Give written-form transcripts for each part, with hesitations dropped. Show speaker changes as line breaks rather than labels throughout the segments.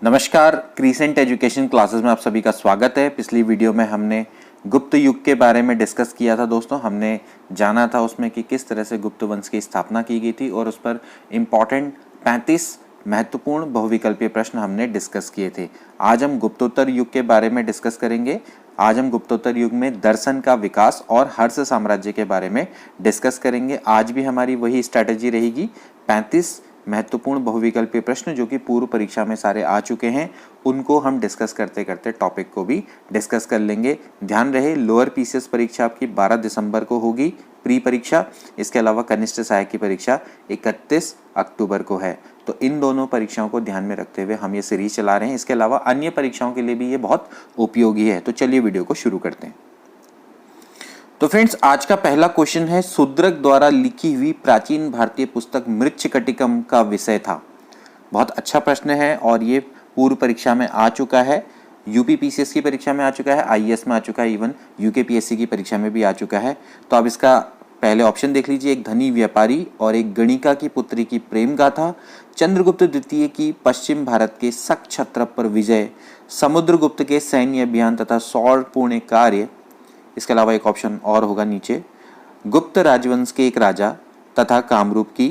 नमस्कार, crescent education classes में आप सभी का स्वागत है। पिछली वीडियो में हमने गुप्त युग के बारे में डिस्कस किया था दोस्तों। हमने जाना था उसमें कि किस तरह से गुप्त वंश की स्थापना की गई थी और उस पर इम्पॉर्टेंट 35 महत्वपूर्ण बहुविकल्पीय प्रश्न हमने डिस्कस किए थे। आज हम गुप्तोत्तर युग के बारे में डिस्कस करेंगे। आज हम गुप्तोत्तर युग में दर्शन का विकास और हर्ष साम्राज्य के बारे में डिस्कस करेंगे। आज भी हमारी वही स्ट्रैटेजी रहेगी। 35 महत्वपूर्ण बहुविकल्पीय प्रश्न जो कि पूर्व परीक्षा में सारे आ चुके हैं, उनको हम डिस्कस करते करते टॉपिक को भी डिस्कस कर लेंगे। ध्यान रहे, लोअर पीसीएस परीक्षा आपकी 12 दिसंबर को होगी, प्री परीक्षा। इसके अलावा कनिष्ठ सहायक की परीक्षा 31 अक्टूबर को है। तो इन दोनों परीक्षाओं को ध्यान में रखते हुए हम ये सीरीज चला रहे हैं। इसके अलावा अन्य परीक्षाओं के लिए भी ये बहुत उपयोगी है। तो चलिए वीडियो को शुरू करते हैं। तो फ्रेंड्स, आज का पहला क्वेश्चन है, शूद्रक द्वारा लिखी हुई प्राचीन भारतीय पुस्तक मृच्छकटिकम का विषय था। बहुत अच्छा प्रश्न है और ये पूर्व परीक्षा में आ चुका है। यूपी पीसीएस की परीक्षा में आ चुका है, आईएएस में आ चुका है, इवन यूकेपीएससी की परीक्षा में भी आ चुका है। तो अब इसका पहले ऑप्शन देख लीजिए। एक धनी व्यापारी और एक गणिका की पुत्री की प्रेम गाथा, चंद्रगुप्त द्वितीय की पश्चिम भारत के शक क्षत्रप पर विजय, समुद्रगुप्त के सैन्य अभियान तथा सौरपूर्ण कार्य। इसके अलावा एक ऑप्शन और होगा नीचे, गुप्त राजवंश के एक राजा तथा कामरूप की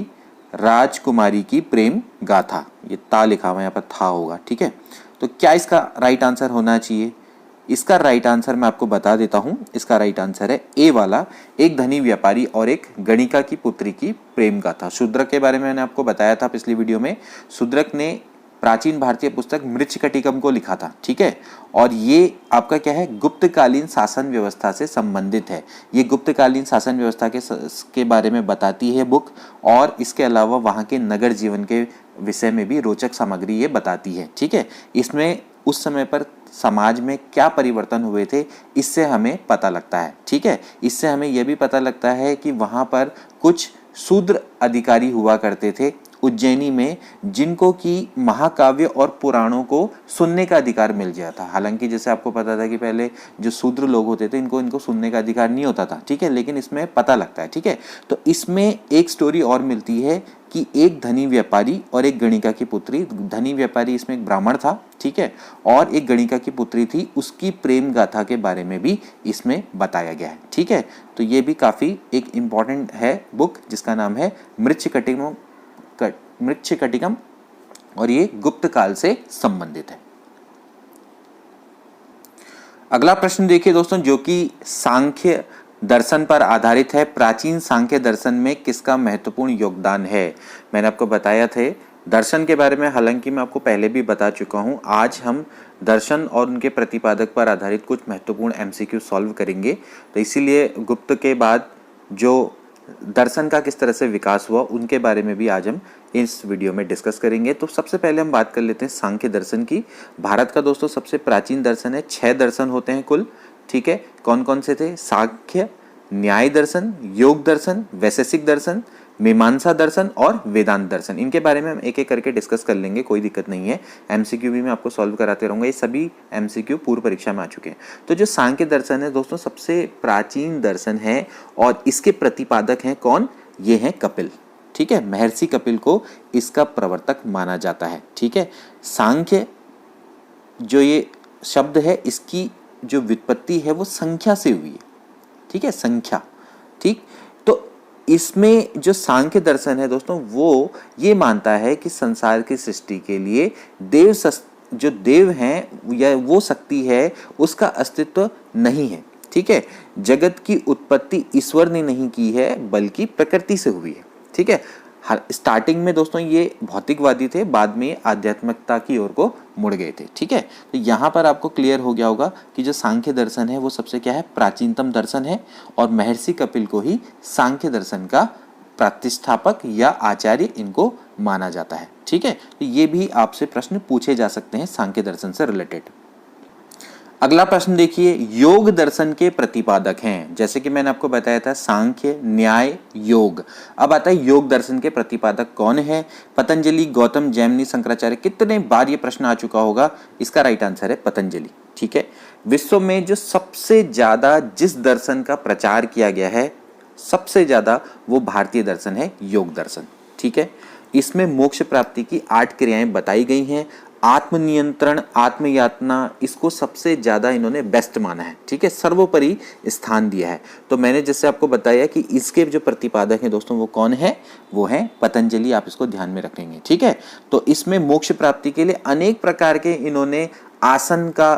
राजकुमारी की प्रेम गाथा। ये ता लिखा हुआ है, यहाँ पर था होगा, ठीक है। तो क्या इसका राइट आंसर होना चाहिए? इसका राइट आंसर मैं आपको बता देता हूं। इसका राइट आंसर है ए वाला, एक धनी व्यापारी और एक गणिका की पुत्री की प्रेम गाथा। शूद्रक के बारे में मैंने आपको बताया था पिछली वीडियो में। शूद्रक ने प्राचीन भारतीय पुस्तक मृच्छकटिकम को लिखा था, ठीक है। और ये आपका क्या है, गुप्तकालीन शासन व्यवस्था से संबंधित है। ये गुप्तकालीन शासन व्यवस्था के बारे में बताती है बुक, और इसके अलावा वहाँ के नगर जीवन के विषय में भी रोचक सामग्री ये बताती है, ठीक है। इसमें उस समय पर समाज में क्या परिवर्तन हुए थे, इससे हमें पता लगता है, ठीक है। इससे हमें यह भी पता लगता है कि वहाँ पर कुछ शूद्र अधिकारी हुआ करते थे उज्जैनी में, जिनको कि महाकाव्य और पुराणों को सुनने का अधिकार मिल गया था। हालांकि जैसे आपको पता था कि पहले जो शूद्र लोग होते थे इनको सुनने का अधिकार नहीं होता था, ठीक है, लेकिन इसमें पता लगता है, ठीक है। तो इसमें एक स्टोरी और मिलती है कि एक धनी व्यापारी और एक गणिका की पुत्री, धनी व्यापारी इसमें एक ब्राह्मण था, ठीक है, और एक गणिका की पुत्री थी, उसकी प्रेम गाथा के बारे में भी इसमें बताया गया है, ठीक है। तो ये भी काफी एक इंपॉर्टेंट है बुक, जिसका नाम है मृच्छकटिकम, और ये गुप्त काल से संबंधित है। अगला प्रश्न देखिए दोस्तों, जो कि सांख्य दर्शन पर आधारित है। प्राचीन सांख्य दर्शन में किसका महत्वपूर्ण योगदान है? मैंने आपको बताया थे दर्शन के बारे में, हालांकि मैं आपको पहले भी बता चुका हूं। आज हम दर्शन और उनके प्रतिपादक पर आधारित कुछ महत्वपूर्ण एमसीक्यू सॉल्व करेंगे। तो इसीलिए गुप्त के बाद जो दर्शन का किस तरह से विकास हुआ, उनके बारे में भी आज हम इस वीडियो में डिस्कस करेंगे। तो सबसे पहले हम बात कर लेते हैं सांख्य दर्शन की। भारत का दोस्तों सबसे प्राचीन दर्शन है। 6 दर्शन होते हैं कुल, ठीक है। कौन कौन से थे? सांख्य, न्याय दर्शन, योग दर्शन, वैशेषिक दर्शन, मीमांसा दर्शन और वेदांत दर्शन। इनके बारे में हम एक एक करके डिस्कस कर लेंगे, कोई दिक्कत नहीं है। एमसीक्यू भी मैं आपको सॉल्व कराते रहूंगा। ये सभी एमसीक्यू पूर्व परीक्षा में आ चुके हैं। तो जो सांख्य दर्शन है दोस्तों, सबसे प्राचीन दर्शन है और इसके प्रतिपादक हैं कौन? ये हैं कपिल, ठीक है। महर्षि कपिल को इसका प्रवर्तक माना जाता है, ठीक है। सांख्य जो ये शब्द है, इसकी जो व्युत्पत्ति है वो संख्या से हुई है, ठीक है, संख्या, ठीक। तो इसमें जो सांख्य दर्शन है दोस्तों, वो ये मानता है कि संसार की सृष्टि के लिए जो देव हैं या वो शक्ति है, उसका अस्तित्व नहीं है, ठीक है। जगत की उत्पत्ति ईश्वर ने नहीं की है, बल्कि प्रकृति से हुई है, ठीक है। स्टार्टिंग में दोस्तों ये भौतिकवादी थे, बाद में आध्यात्मिकता की ओर को मुड़ गए थे, ठीक है। तो यहाँ पर आपको क्लियर हो गया होगा कि जो सांख्य दर्शन है वो सबसे क्या है, प्राचीनतम दर्शन है, और महर्षि कपिल को ही सांख्य दर्शन का प्रतिष्ठापक या आचार्य इनको माना जाता है, ठीक है। तो ये भी आपसे प्रश्न पूछे जा सकते हैं सांख्य दर्शन से रिलेटेड। अगला प्रश्न देखिए, योग दर्शन के प्रतिपादक हैं। जैसे कि मैंने आपको बताया था सांख्य, न्याय, योग। अब आता है योग दर्शन के प्रतिपादक कौन है? पतंजलि, गौतम, जैमिनी, शंकराचार्य। कितने बार ये प्रश्न आ चुका होगा? इसका राइट आंसर है पतंजलि, ठीक है। विश्व में जो सबसे ज्यादा जिस दर्शन का प्रचार किया गया है सबसे ज्यादा, वो भारतीय दर्शन है, योग दर्शन, ठीक है। इसमें मोक्ष प्राप्ति की 8 क्रियाएं बताई गई हैं। आत्मनियंत्रण, आत्मयातना, इसको सबसे ज्यादा इन्होंने बेस्ट माना है, ठीक है, सर्वोपरि स्थान दिया है। तो मैंने जैसे आपको बताया कि इसके जो प्रतिपादक हैं दोस्तों वो कौन है, वो है पतंजलि, आप इसको ध्यान में रखेंगे, ठीक है। तो इसमें मोक्ष प्राप्ति के लिए अनेक प्रकार के इन्होंने आसन का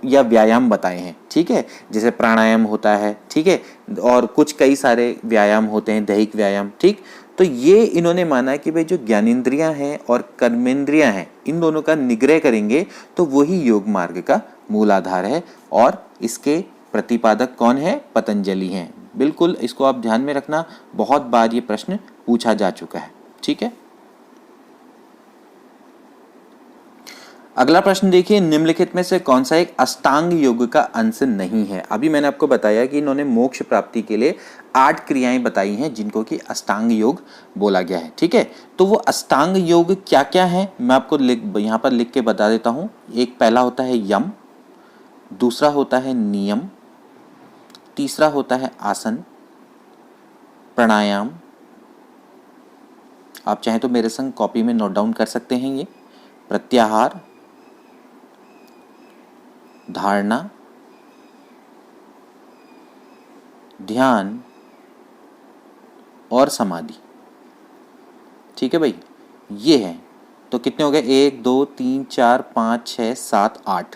या व्यायाम बताए हैं, ठीक है, जैसे प्राणायाम होता है, ठीक है, और कुछ कई सारे व्यायाम होते हैं, दैहिक व्यायाम, ठीक। तो ये इन्होंने माना है कि भाई जो ज्ञानेंद्रियां हैं और कर्मेंद्रियां हैं, इन दोनों का निग्रह करेंगे तो वही योग मार्ग का मूल आधार है, और इसके प्रतिपादक कौन है, पतंजलि हैं। बिल्कुल इसको आप ध्यान में रखना, बहुत बार ये प्रश्न पूछा जा चुका है, ठीक है। अगला प्रश्न देखिए, निम्नलिखित में से कौन सा एक अष्टांग योग का अंश नहीं है। अभी मैंने आपको बताया कि इन्होंने मोक्ष प्राप्ति के लिए 8 क्रियाएं बताई हैं जिनको कि अष्टांग योग बोला गया है, ठीक है। तो वो अष्टांग योग क्या क्या है, मैं आपको यहाँ पर लिख के बता देता हूँ। एक पहला होता है यम, दूसरा होता है नियम, तीसरा होता है आसन, प्राणायाम, आप चाहें तो मेरे संग कॉपी में नोट डाउन कर सकते हैं, ये प्रत्याहार, धारणा, ध्यान और समाधि, ठीक है भाई, ये है। तो कितने हो गए, 1 2 3 4 5 6 7 8,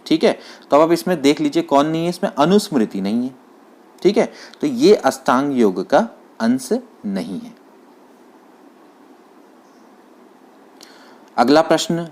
ठीक है। तो अब आप इसमें देख लीजिए कौन नहीं है, इसमें अनुस्मृति नहीं है, ठीक है। तो ये अष्टांग योग का अंश नहीं है। अगला प्रश्न,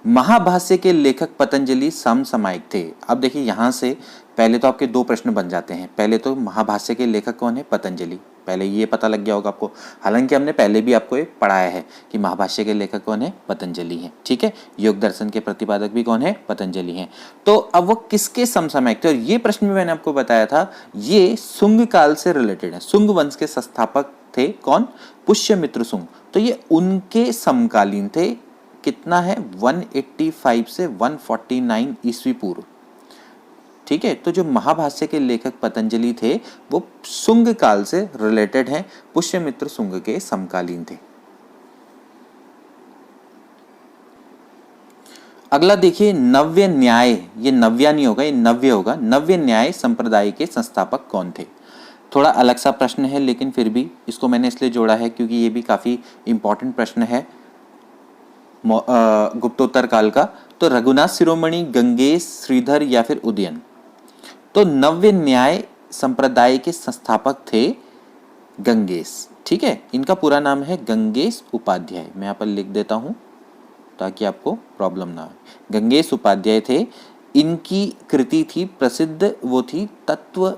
महाभाष्य के लेखक पतंजलि समसामयिक थे। अब देखिए यहां से पहले तो आपके 2 प्रश्न बन जाते हैं। पहले तो महाभाष्य के लेखक कौन है, पतंजलि, पहले ये पता लग गया होगा आपको, हालांकि हमने पहले भी आपको ये पढ़ाया है कि महाभाष्य के लेखक कौन है, पतंजलि हैं, ठीक है। योग दर्शन के प्रतिपादक भी कौन है, पतंजलि हैं। तो अब वो किसके समसामयिक थे, और ये प्रश्न भी मैंने आपको बताया था, ये सुंग काल से रिलेटेड है। सुंग वंश के संस्थापक थे कौन, पुष्यमित्र सुंग, तो ये उनके समकालीन थे। कितना है, 185 से 149 ईस्वी पूर्व, ठीक है। तो जो महाभाष्य के लेखक पतंजलि थे वो सुंग काल से रिलेटेड हैं, पुष्यमित्र सुंग के समकालीन थे। अगला देखिए, नव्य न्याय, ये नव्या नहीं होगा, ये नव्य होगा। नव्य न्याय संप्रदाय के संस्थापक कौन थे। थोड़ा अलग सा प्रश्न है, लेकिन फिर भी इसको मैंने इसलिए जोड़ा है क्योंकि ये भी काफी इंपॉर्टेंट प्रश्न है गुप्तोत्तर काल का। तो रघुनाथ शिरोमणि, गंगेश, श्रीधर या फिर उदयन। तो नव्य न्याय संप्रदाय के संस्थापक थे गंगेश, ठीक है। इनका पूरा नाम है गंगेश उपाध्याय, मैं यहाँ पर लिख देता हूं ताकि आपको प्रॉब्लम ना हो। गंगेश उपाध्याय थे, इनकी कृति थी प्रसिद्ध, वो थी तत्व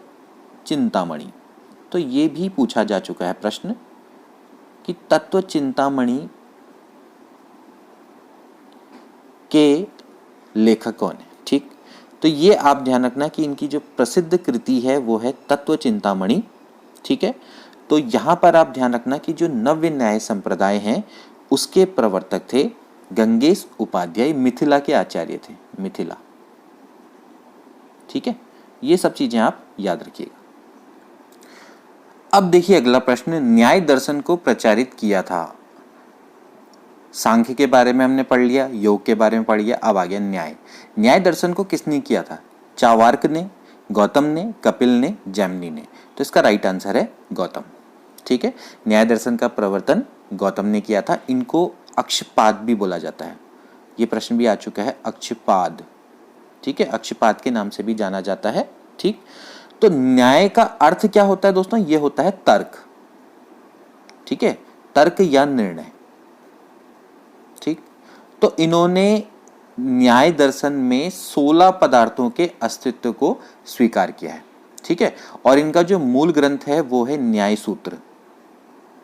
चिंतामणि। तो ये भी पूछा जा चुका है प्रश्न कि तत्व चिंतामणि के लेखक कौन है, ठीक। तो ये आप ध्यान रखना कि इनकी जो प्रसिद्ध कृति है वो है तत्व चिंतामणि, ठीक है। तो यहां पर आप ध्यान रखना कि जो नव्य न्याय संप्रदाय हैं उसके प्रवर्तक थे गंगेश उपाध्याय, मिथिला के आचार्य थे, मिथिला, ठीक है। ये सब चीजें आप याद रखिएगा। अब देखिए अगला प्रश्न, न्याय दर्शन को प्रचारित किया था। सांख्य के बारे में हमने पढ़ लिया, योग के बारे में पढ़ लिया, अब आ गया न्याय। न्याय दर्शन को किसने किया था, चावार्क ने, गौतम ने, कपिल ने, जैमिनी ने। तो इसका राइट आंसर है गौतम, ठीक है। न्याय दर्शन का प्रवर्तन गौतम ने किया था। इनको अक्षपाद भी बोला जाता है, ये प्रश्न भी आ चुका है, अक्षपाद, ठीक है, अक्षपाद के नाम से भी जाना जाता है, ठीक। तो न्याय का अर्थ क्या होता है दोस्तों, ये होता है तर्क, ठीक है, तर्क या निर्णय, ठीक। तो इन्होंने न्याय दर्शन में 16 पदार्थों के अस्तित्व को स्वीकार किया है, ठीक है। और इनका जो मूल ग्रंथ है वो है न्याय सूत्र,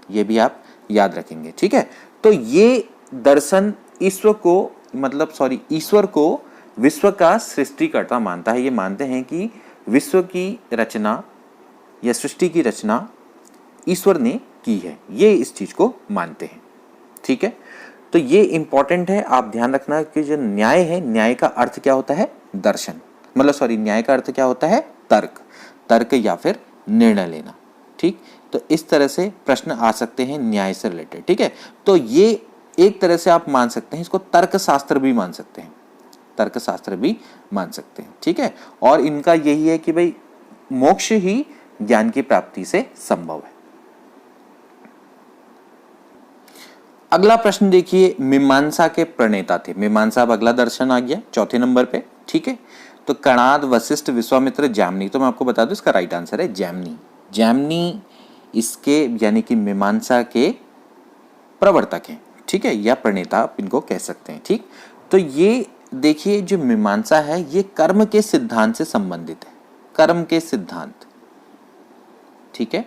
ये भी आप याद रखेंगे, ठीक है। तो ये दर्शन ईश्वर को विश्व का सृष्टिकर्ता मानता है। ये मानते हैं कि विश्व की रचना या सृष्टि की रचना ईश्वर ने की है, ये इस चीज को मानते हैं, ठीक है। तो ये इंपॉर्टेंट है, आप ध्यान रखना कि जो न्याय है, न्याय का अर्थ क्या होता है, दर्शन, न्याय का अर्थ क्या होता है, तर्क या फिर निर्णय लेना, ठीक। तो इस तरह से प्रश्न आ सकते हैं न्याय से रिलेटेड। ठीक है, तो ये एक तरह से आप मान सकते हैं, इसको तर्कशास्त्र भी मान सकते हैं, तर्कशास्त्र भी मान सकते हैं। ठीक है, और इनका यही है कि भाई मोक्ष ही ज्ञान की प्राप्ति से संभव है। अगला प्रश्न देखिए, मीमांसा के प्रणेता थे। मीमांसा अब अगला दर्शन आ गया चौथे नंबर पे। ठीक है, तो कणाद, वशिष्ठ, विश्वामित्र, जैमिनी। तो मैं आपको बता दूं इसका राइट आंसर है जैमिनी। जैमिनी इसके यानी कि मीमांसा के प्रवर्तक हैं। ठीक है, या प्रणेता आप इनको कह सकते हैं। ठीक, तो ये देखिए जो मीमांसा है ये कर्म के सिद्धांत से संबंधित है, कर्म के सिद्धांत। ठीक है,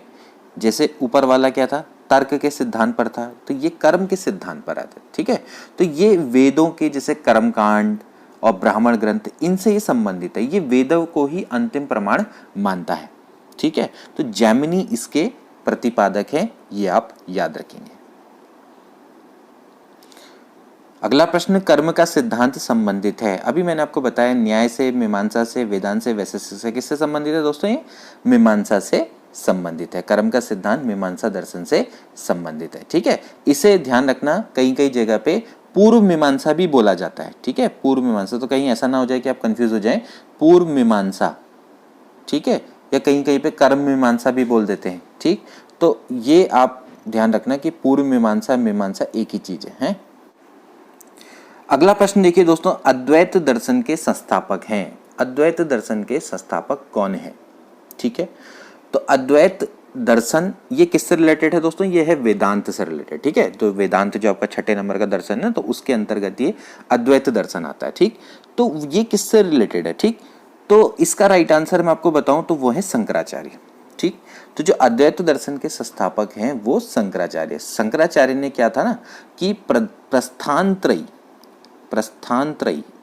जैसे ऊपर वाला क्या था, तर्क के सिद्धांत पर था, तो ये कर्म के सिद्धांत पर आता है। ठीक है, तो ये वेदों के जैसे कर्मकांड और ब्राह्मण ग्रंथ इनसे ये संबंधित है, ये वेदों को ही अंतिम प्रमाण मानता है। ठीक है, तो जैमिनी इसके प्रतिपादक है, ये आप याद रखेंगे। अगला प्रश्न, कर्म का सिद्धांत संबंधित है। अभी मैंने आपको बताया न्याय से, मीमांसा से, वेदांत से, वैशेषिक से। किससे संबंधित है दोस्तों? ये मीमांसा से संबंधित है। कर्म का सिद्धांत मीमांसा दर्शन से संबंधित है। ठीक है, इसे ध्यान रखना, कई कई जगह पे पूर्व मीमांसा भी बोला जाता है। ठीक है, पूर्व मीमांसा, तो कहीं ऐसा ना हो जाए कि आप कंफ्यूज हो जाएं, पूर्व मीमांसा। ठीक है, या कहीं कहीं पे कर्म मीमांसा भी बोल देते हैं। ठीक, तो ये आप ध्यान रखना कि पूर्व मीमांसा मीमांसा एक ही चीज है। अगला प्रश्न देखिए दोस्तों, अद्वैत दर्शन के संस्थापक हैं। अद्वैत दर्शन के संस्थापक कौन है? ठीक है, तो अद्वैत दर्शन ये किससे रिलेटेड है दोस्तों? ये है वेदांत से रिलेटेड। ठीक है, तो वेदांत जो आपका 6 नंबर का दर्शन है, तो उसके अंतर्गत ये अद्वैत दर्शन आता है। ठीक, तो ये किससे रिलेटेड है? ठीक, तो इसका राइट आंसर मैं आपको बताऊं तो वो है शंकराचार्य। ठीक, तो जो अद्वैत दर्शन के संस्थापक हैं वो शंकराचार्य। शंकराचार्य ने क्या था ना कि प्रस्थानत्रयी,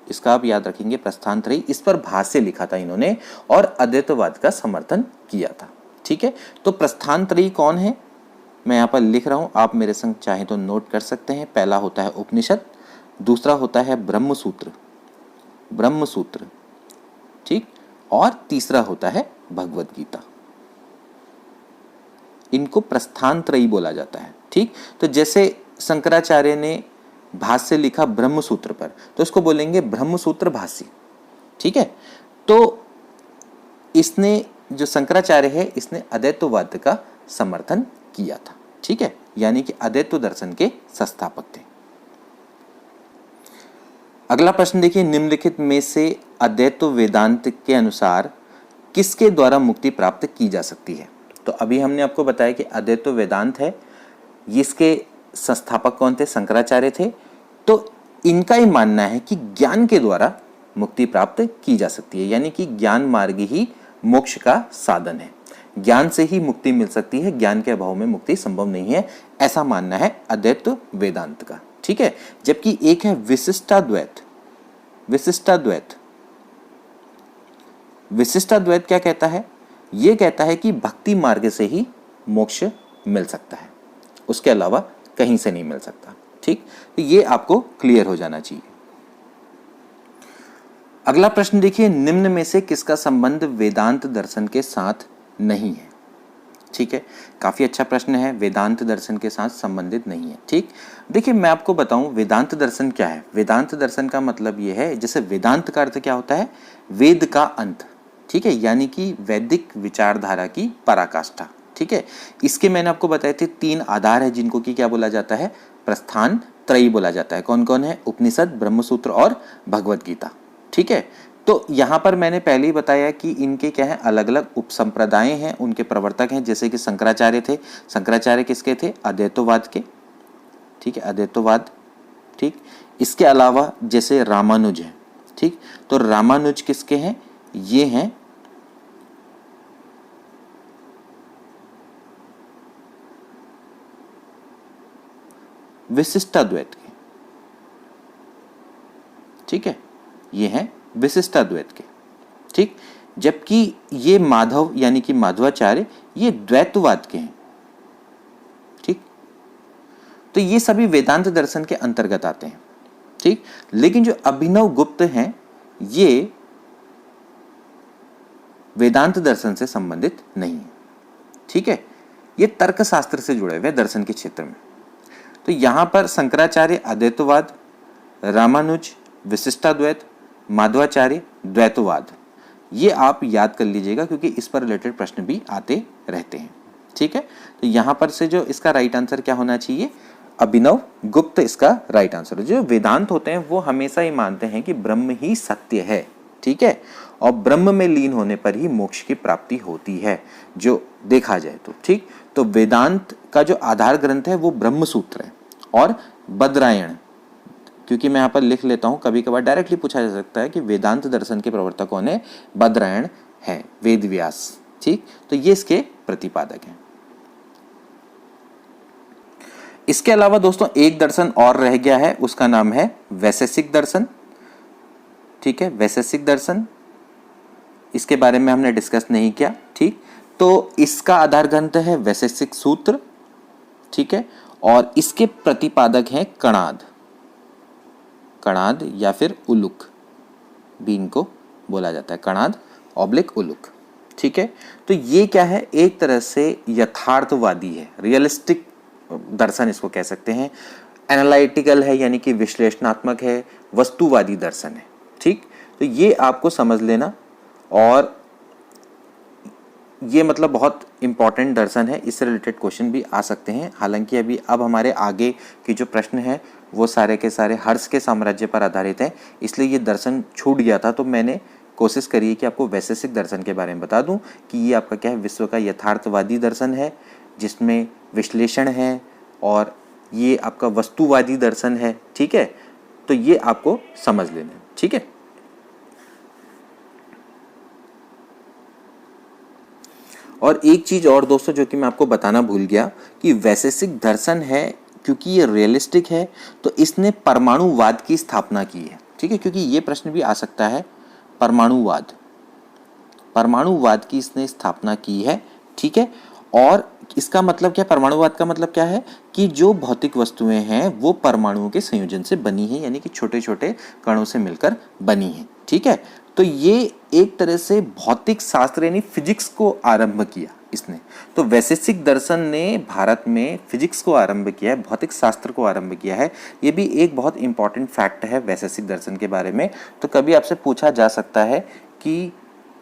इसका आप याद रखेंगे, प्रस्थानत्रयी, इस पर भाष्य लिखा था इन्होंने और अद्वैतवाद का समर्थन किया था। ठीक है, तो प्रस्थानत्रयी कौन है मैं यहाँ पर लिख रहा हूँ, आप मेरे संग चाहे तो नोट कर सकते हैं। पहला होता है उपनिषद, दूसरा होता है ब्रह्मसूत्र, ठीक, और तीसरा होता है भगवद गीता। इनको प्रस्थानत्रयी बोला जाता है। ठीक, तो जैसे शंकराचार्य ने भाष्य लिखा ब्रह्मसूत्र पर, तो इसको बोलेंगे ब्रह्मसूत्र भाष्य। ठीक है, तो इसने जो शंकराचार्य है इसने अद्वैतवाद का समर्थन किया था। ठीक है, यानी कि अद्वैत दर्शन के संस्थापक थे। अगला प्रश्न देखिए, निम्नलिखित में से अद्वैत वेदांत के अनुसार किसके द्वारा मुक्ति प्राप्त की जा सकती है? तो अभी हमने आपको बताया कि अद्वैत वेदांत है, इसके संस्थापक कौन थे? शंकराचार्य थे। तो इनका ही मानना है कि ज्ञान के द्वारा मुक्ति प्राप्त की जा सकती है, यानी कि ज्ञान मार्ग ही मोक्ष का साधन है, ज्ञान से ही मुक्ति मिल सकती है, ज्ञान के अभाव में मुक्ति संभव नहीं है, ऐसा मानना है अद्वैत वेदांत का। ठीक है, जबकि एक है विशिष्टाद्वैत। विशिष्टाद्वैत क्या कहता है? ये कहता है कि भक्ति मार्ग से ही मोक्ष मिल सकता है, उसके अलावा कहीं से नहीं मिल सकता। ठीक, तो ये आपको क्लियर हो जाना चाहिए। अगला प्रश्न देखिए, निम्न में से किसका संबंध वेदांत दर्शन के साथ नहीं है? ठीक है, काफी अच्छा प्रश्न है, वेदांत दर्शन के साथ संबंधित नहीं है। ठीक, देखिए मैं आपको बताऊं वेदांत दर्शन क्या है। वेदांत दर्शन का मतलब ये है, जैसे वेदांत का अर्थ क्या होता है? वेद का अंत। ठीक है, यानी कि वैदिक विचारधारा की पराकाष्ठा। ठीक है, इसके मैंने आपको बताए थे 3 आधार है जिनको कि क्या बोला जाता है? प्रस्थान त्रयी बोला जाता है। कौन कौन है? उपनिषद, ब्रह्मसूत्र और भगवद गीता। ठीक है, तो यहाँ पर मैंने पहले ही बताया कि इनके क्या है, अलग अलग उपसंप्रदाय हैं, उनके प्रवर्तक हैं, जैसे कि शंकराचार्य थे। शंकराचार्य किसके थे? अद्वैतवाद के। ठीक है, अद्वैतवाद। ठीक, इसके अलावा जैसे रामानुज है। ठीक, तो रामानुज किसके हैं? ये हैं विशिष्टाद्वैत के। ठीक है, ये हैं विशिष्टाद्वैत के। ठीक, जबकि ये माधव यानी कि माधवाचार्य ये द्वैतवाद के हैं। ठीक, तो ये सभी वेदांत दर्शन के अंतर्गत आते हैं। ठीक, लेकिन जो अभिनव गुप्त हैं ये वेदांत दर्शन से संबंधित नहीं है। ठीक है, ये तर्क शास्त्र से जुड़े हुए दर्शन के क्षेत्र में। तो यहाँ पर शंकराचार्य अद्वैतवाद, रामानुज विशिष्टाद्वैत, माधवाचार्य द्वैतवाद, ये आप याद कर लीजिएगा क्योंकि इस पर रिलेटेड प्रश्न भी आते रहते हैं। ठीक है, तो यहाँ पर से जो इसका राइट आंसर क्या होना चाहिए, अभिनव गुप्त इसका राइट आंसर है। जो वेदांत होते हैं वो हमेशा ही मानते हैं कि ब्रह्म ही सत्य है, ठीक है, और ब्रह्म में लीन होने पर ही मोक्ष की प्राप्ति होती है, जो देखा जाए तो। ठीक, तो वेदांत का जो आधार ग्रंथ है वो ब्रह्म सूत्र है और बद्रायण, क्योंकि मैं यहाँ पर लिख लेता हूँ, कभी कभार डायरेक्टली पूछा जा सकता है कि वेदांत दर्शन के प्रवर्तक कौन है, बद्रायण है, वेद व्यास। ठीक, तो ये इसके प्रतिपादक हैं। इसके अलावा दोस्तों एक दर्शन और रह गया है, उसका नाम है वैशेषिक दर्शन। ठीक है, वैशेषिक दर्शन, इसके बारे में हमने डिस्कस नहीं किया। ठीक, तो इसका आधार ग्रंथ है वैशेषिक सूत्र। ठीक है, और इसके प्रतिपादक हैं कणाद, कणाद या फिर उलुक भी इनको बोला जाता है, कणाद ऑब्लिक उलुक। ठीक है, तो ये क्या है, एक तरह से यथार्थवादी है, रियलिस्टिक दर्शन इसको कह सकते हैं। एनालिटिकल है यानी कि विश्लेषणात्मक है, वस्तुवादी दर्शन है। ठीक, तो ये आपको समझ लेना, और ये मतलब बहुत इंपॉर्टेंट दर्शन है, इससे रिलेटेड क्वेश्चन भी आ सकते हैं। हालांकि अभी अब हमारे आगे की जो प्रश्न है वो सारे के सारे हर्ष के साम्राज्य पर आधारित हैं, इसलिए ये दर्शन छूट गया था, तो मैंने कोशिश करी है कि आपको वैशेषिक दर्शन के बारे में बता दूं कि ये आपका क्या है, विश्व का यथार्थवादी दर्शन है जिसमें विश्लेषण है, और ये आपका वस्तुवादी दर्शन है। ठीक है, तो ये आपको समझ लेना है। ठीक है, और एक चीज और दोस्तों जो कि मैं आपको बताना भूल गया कि वैशेषिक दर्शन है, क्योंकि ये रियलिस्टिक है, तो इसने परमाणुवाद की स्थापना की है। ठीक है, क्योंकि ये प्रश्न भी आ सकता है, परमाणुवाद, परमाणुवाद की इसने स्थापना की है। ठीक है, और इसका मतलब क्या, परमाणुवाद का मतलब क्या है कि जो भौतिक वस्तुएं हैं वो परमाणुओं के संयोजन से बनी है, यानी कि छोटे छोटे कणों से मिलकर बनी है। ठीक है, तो ये एक तरह से भौतिक शास्त्र यानी फिजिक्स को आरंभ किया इसने। तो वैशेषिक दर्शन ने भारत में फिजिक्स को आरंभ किया है, भौतिक शास्त्र को आरंभ किया है। ये भी एक बहुत इंपॉर्टेंट फैक्ट है वैशेषिक दर्शन के बारे में। तो कभी आपसे पूछा जा सकता है कि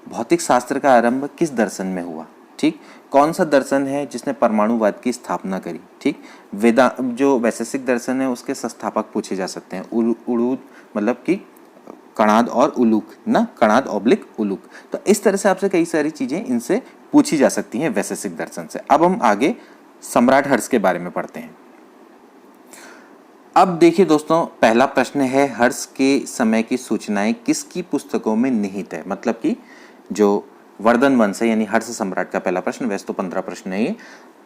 भौतिक शास्त्र का आरंभ किस दर्शन में हुआ। ठीक, कौन सा दर्शन है जिसने परमाणुवाद की स्थापना करी। ठीक, जो वैशेषिक दर्शन है उसके संस्थापक पूछे जा सकते हैं, उड़ूद मतलब कि कणाद और उलूक ना, कणाद ऑब्लिक उलूक। तो इस तरह से आपसे कई सारी चीजें इनसे पूछी जा सकती हैं वैशेषिक दर्शन से। अब हम आगे सम्राट हर्ष के बारे में पढ़ते हैं। अब देखिए दोस्तों, पहला प्रश्न है, हर्ष के समय की सूचनाएं किसकी पुस्तकों में निहित है। मतलब कि जो वर्धन वंश है यानी हर्ष सम्राट का पहला प्रश्न, वैसे तो 15 प्रश्न है ये,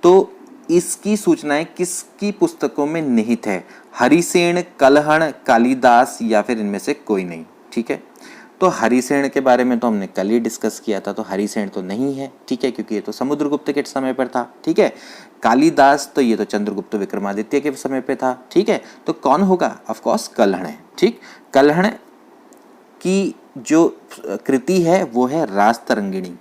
तो इसकी सूचनाएं किसकी पुस्तकों में निहित है। हरिसेन, कलहण, कालिदास या फिर इनमें से कोई नहीं। ठीक है, तो हरिसेन के बारे में तो हमने कल ही डिस्कस किया था, तो हरिसेन तो नहीं है। ठीक है, क्योंकि ये तो समुद्रगुप्त के समय पर था। ठीक है, कालिदास तो ये तो चंद्रगुप्त विक्रमादित्य के समय पे था। ठीक है, तो कौन होगा, ऑफ कोर्स कलहण है। ठीक, कलहण की जो कृति है वो है राजतरंगिणी।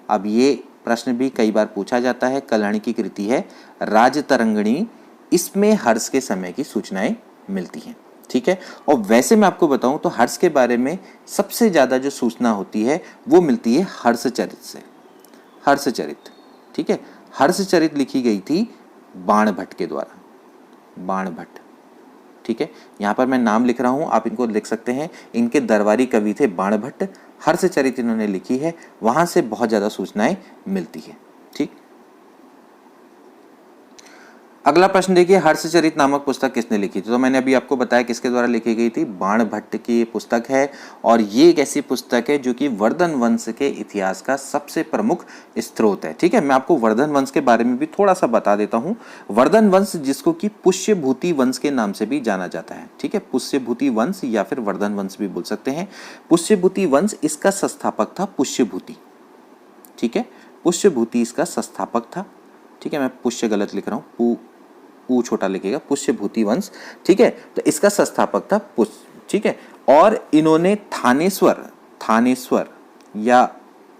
अब ये प्रश्न भी कई बार पूछा जाता है, कलहण की कृति है राजतरंगिणी, इसमें हर्ष के समय की सूचनाएं मिलती हैं। ठीक है, और वैसे मैं आपको बताऊं तो हर्ष के बारे में सबसे ज्यादा जो सूचना होती है वो मिलती है हर्षचरित से, हर्षचरित। ठीक है, हर्षचरित लिखी गई थी बाणभट्ट के द्वारा, बाणभट्ट। ठीक है, यहाँ पर मैं नाम लिख रहा हूँ, आप इनको लिख सकते हैं। इनके दरबारी कवि थे बाणभट्ट, हर्षचरित इन्होंने लिखी है, वहां से बहुत ज्यादा सूचनाएं मिलती है। ठीक, अगला प्रश्न देखिए, हर्षचरित नामक पुस्तक किसने लिखी थी। तो मैंने अभी आपको बताया किसके द्वारा लिखी गई थी, बाणभट्ट की पुस्तक है, और ये एक ऐसी पुस्तक है जो कि वर्धन वंश के इतिहास का सबसे प्रमुख स्रोत है। ठीक है, मैं आपको वर्धन वंश के बारे में भी थोड़ा सा बता देता हूँ। वर्धन वंश जिसको कि पुष्यभूति वंश के नाम से भी जाना जाता है। ठीक है, पुष्यभूति वंश या फिर वर्धन वंश भी बोल सकते हैं। पुष्यभूति वंश, इसका संस्थापक था पुष्यभूति। ठीक है, पुष्यभूति इसका संस्थापक था। ठीक है, मैं पुष्य गलत लिख रहा हूँ, ऊ छोटा लिखेगा, पुष्यभूति वंश। ठीक है, तो इसका संस्थापक था पुष्य। ठीक है, और इन्होंने थानेश्वर या